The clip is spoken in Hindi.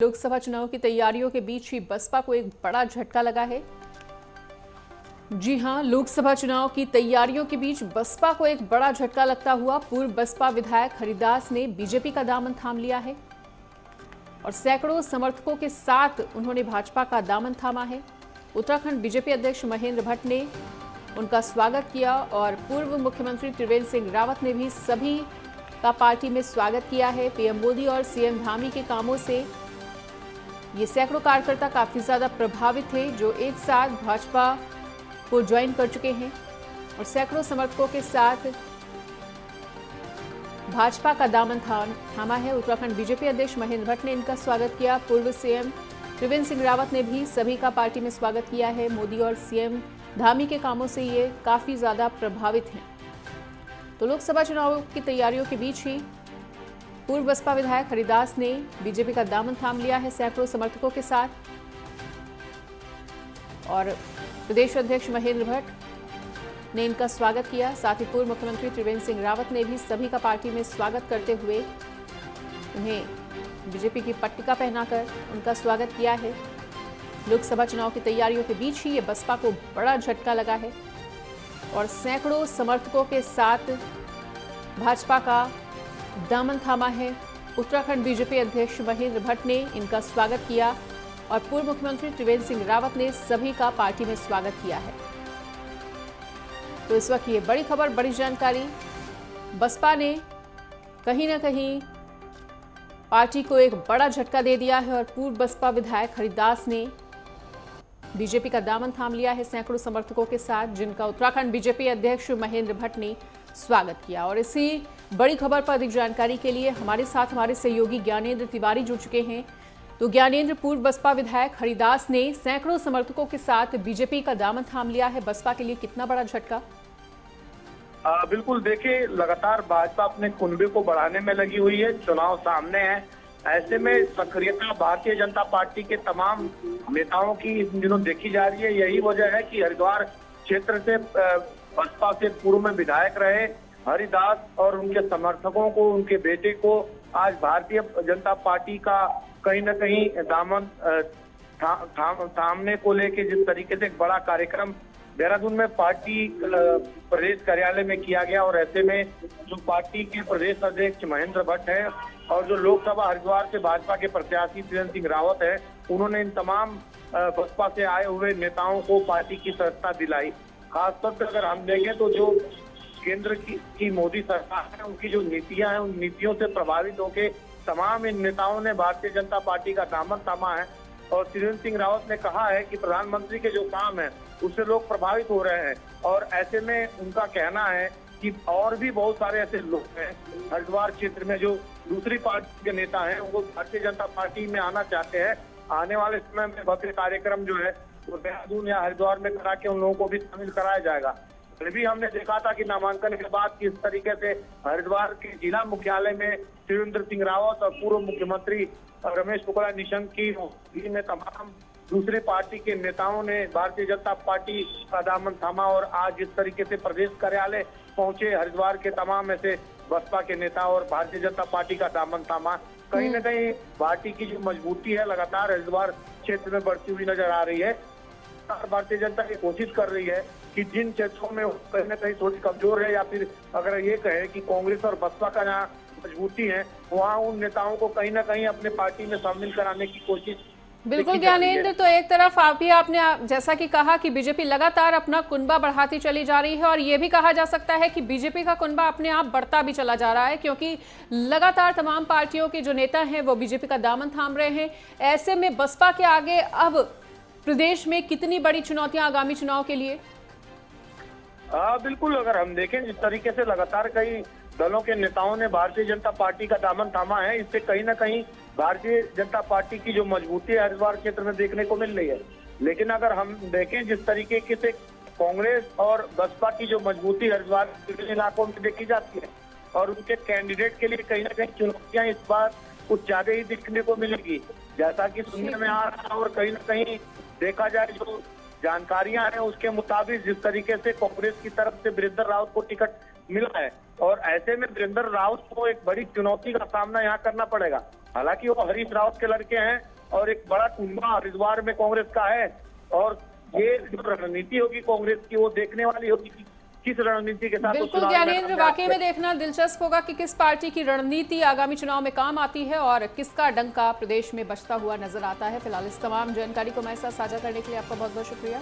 लोकसभा चुनाव की तैयारियों के बीच ही बसपा को एक बड़ा झटका लगा है। जी हां, लोकसभा चुनाव की तैयारियों के बीच बसपा को एक बड़ा झटका लगता हुआ पूर्व बसपा विधायक हरिदास ने बीजेपी का दामन थाम लिया है और सैकड़ों समर्थकों के साथ उन्होंने भाजपा का दामन थामा है। उत्तराखंड बीजेपी अध्यक्ष महेंद्र भट्ट ने उनका स्वागत किया और पूर्व मुख्यमंत्री त्रिवेंद्र सिंह रावत ने भी सभी का पार्टी में स्वागत किया है। पीएम मोदी और सीएम धामी के कामों से ये सैकड़ों कार्यकर्ता काफी ज्यादा प्रभावित थे जो एक साथ भाजपा को ज्वाइन कर चुके हैं और सैकड़ों समर्थकों के साथ भाजपा का दामन थामा है। उत्तराखंड बीजेपी अध्यक्ष महेंद्र भट्ट ने इनका स्वागत किया। पूर्व सीएम त्रिवेंद्र सिंह रावत ने भी सभी का पार्टी में स्वागत किया है। मोदी और सीएम धामी के कामों से ये काफी ज्यादा प्रभावित हैं। तो लोकसभा चुनाव की तैयारियों के बीच ही पूर्व बसपा विधायक हरिदास ने बीजेपी का दामन थाम लिया है सैकड़ों समर्थकों के साथ और प्रदेश अध्यक्ष महेंद्र भट्ट ने इनका स्वागत किया। साथ ही पूर्व मुख्यमंत्री त्रिवेंद्र सिंह रावत ने भी सभी का पार्टी में स्वागत करते हुए उन्हें बीजेपी की पट्टिका पहनाकर उनका स्वागत किया है। लोकसभा चुनाव की तैयारियों के बीच ही ये बसपा को बड़ा झटका लगा है और सैकड़ों समर्थकों के साथ भाजपा का दामन थामा है। उत्तराखंड बीजेपी अध्यक्ष महेंद्र भट्ट ने इनका स्वागत किया और पूर्व मुख्यमंत्री त्रिवेंद्र सिंह रावत ने सभी का पार्टी में स्वागत किया है। तो इस वक्त ये बड़ी खबर, बड़ी जानकारी, बसपा ने कहीं ना कहीं पार्टी को एक बड़ा झटका दे दिया है और पूर्व बसपा विधायक हरिदास ने बीजेपी का दामन थाम लिया है सैकड़ों समर्थकों के साथ, जिनका उत्तराखंड बीजेपी अध्यक्ष महेंद्र भट्ट ने स्वागत किया। और इसी बड़ी खबर पर अधिक जानकारी के लिए हमारे साथ हमारे सहयोगी ज्ञानेंद्र तिवारी जुड़ चुके हैं। तो ज्ञानेंद्र, पूर्व बसपा विधायक हरिदास ने सैकड़ों समर्थकों के साथ बीजेपी का दामन थाम लिया है, बसपा के लिए कितना बड़ा झटका? बिल्कुल, देखिए, लगातार भाजपा अपने कुनबे को बढ़ाने में लगी हुई है। चुनाव सामने है, ऐसे में सक्रियता भारतीय जनता पार्टी के तमाम नेताओं की इन दिनों देखी जा रही है। यही वजह है कि हरिद्वार क्षेत्र से बसपा से पूर्व में विधायक रहे हरिदास और उनके समर्थकों को, उनके बेटे को आज भारतीय जनता पार्टी का कहीं न कहीं दामन थामने को लेके जिस तरीके से एक बड़ा कार्यक्रम देहरादून में पार्टी प्रदेश कार्यालय में किया गया और ऐसे में जो पार्टी के प्रदेश अध्यक्ष महेंद्र भट्ट हैं और जो लोकसभा हरिद्वार से भाजपा के प्रत्याशी त्रिवेंद्र सिंह रावत है, उन्होंने इन तमाम बसपा से आए हुए नेताओं को पार्टी की सदस्यता दिलाई। खासतौर पर अगर हम देखें तो जो केंद्र की मोदी सरकार है, उनकी जो नीतियां हैं, उन नीतियों से प्रभावित होकर तमाम इन नेताओं ने भारतीय जनता पार्टी का दामन थामा है और त्रिवेंद्र सिंह रावत ने कहा है कि प्रधानमंत्री के जो काम है उससे लोग प्रभावित हो रहे हैं और ऐसे में उनका कहना है कि और भी बहुत सारे ऐसे लोग हैं हरिद्वार क्षेत्र में जो दूसरी पार्टी के नेता हैं, वो भारतीय जनता पार्टी में आना चाहते हैं। आने वाले समय में भव्य कार्यक्रम जो है वो देहरादून या हरिद्वार में करा के उन लोगों को भी शामिल कराया जाएगा। फिर भी हमने देखा था कि नामांकन के बाद किस तरीके से हरिद्वार के जिला मुख्यालय में त्रिवेंद्र सिंह रावत और पूर्व मुख्यमंत्री रमेश पोखरियाल निशंक की में तमाम दूसरी पार्टी के नेताओं ने भारतीय जनता पार्टी का दामन थामा और आज जिस तरीके से प्रदेश कार्यालय पहुंचे हरिद्वार के तमाम ऐसे बसपा के नेता और भारतीय जनता पार्टी का दामन थामा, कहीं न कहीं पार्टी की जो मजबूती है लगातार हरिद्वार क्षेत्र में बढ़ती हुई नजर आ रही है। भारतीय जनता ये कोशिश कर रही है कि जिन क्षेत्रों में कहीं न कहीं थोड़ी कमजोर है या फिर अगर ये कहे कि कांग्रेस और बसपा का जहाँ मजबूती है, वहाँ उन नेताओं को कहीं न कहीं अपने पार्टी में शामिल कराने की कोशिश। बिल्कुल ज्ञानेंद्र, तो एक तरफ आपने जैसा कि कहा कि बीजेपी लगातार अपना कुनबा बढ़ाती चली जा रही है और ये भी कहा जा सकता है कि बीजेपी का कुनबा अपने आप बढ़ता भी चला जा रहा है क्योंकि लगातार तमाम पार्टियों के जो नेता हैं वो बीजेपी का दामन थाम रहे हैं। ऐसे में बसपा के आगे अब प्रदेश में कितनी बड़ी चुनौतियां आगामी चुनाव के लिए? बिल्कुल, अगर हम देखें जिस तरीके से लगातार कई दलों के नेताओं ने भारतीय जनता पार्टी का दामन थामा है, इससे कहीं ना कहीं भारतीय जनता पार्टी की जो मजबूती है हरिद्वार क्षेत्र में देखने को मिल रही है। लेकिन अगर हम देखें जिस तरीके से कांग्रेस और बसपा की जो मजबूती हरिद्वार के इलाकों में देखी जाती है और उनके कैंडिडेट के लिए कहीं ना कहीं चुनौतियां इस बार कुछ ज्यादा ही दिखने को मिलेगी, जैसा कि सुनने में आ रहा है। और कहीं ना कहीं देखा जाए जो जानकारियां हैं उसके मुताबिक जिस तरीके से कांग्रेस की तरफ से वीरेंद्र रावत को टिकट मिला है और ऐसे में वीरेंद्र रावत को एक बड़ी चुनौती का सामना यहाँ करना पड़ेगा। हालांकि वो हरीश रावत के लड़के हैं और एक बड़ा कुंभा हरिद्वार में कांग्रेस का है। और ये जो रणनीति होगी कांग्रेस की वो देखने वाली होगी कि किस रणनीति के साथ वो बिल्कुल चुनाव ज्ञानेंद्र, मैदान वाकई में आते हैं। देखना दिलचस्प होगा कि किस पार्टी की रणनीति आगामी चुनाव में काम आती है और किसका डंका प्रदेश में बजता हुआ नजर आता है। फिलहाल इस तमाम जानकारी को हमारे साथ साझा करने के लिए आपका बहुत बहुत शुक्रिया।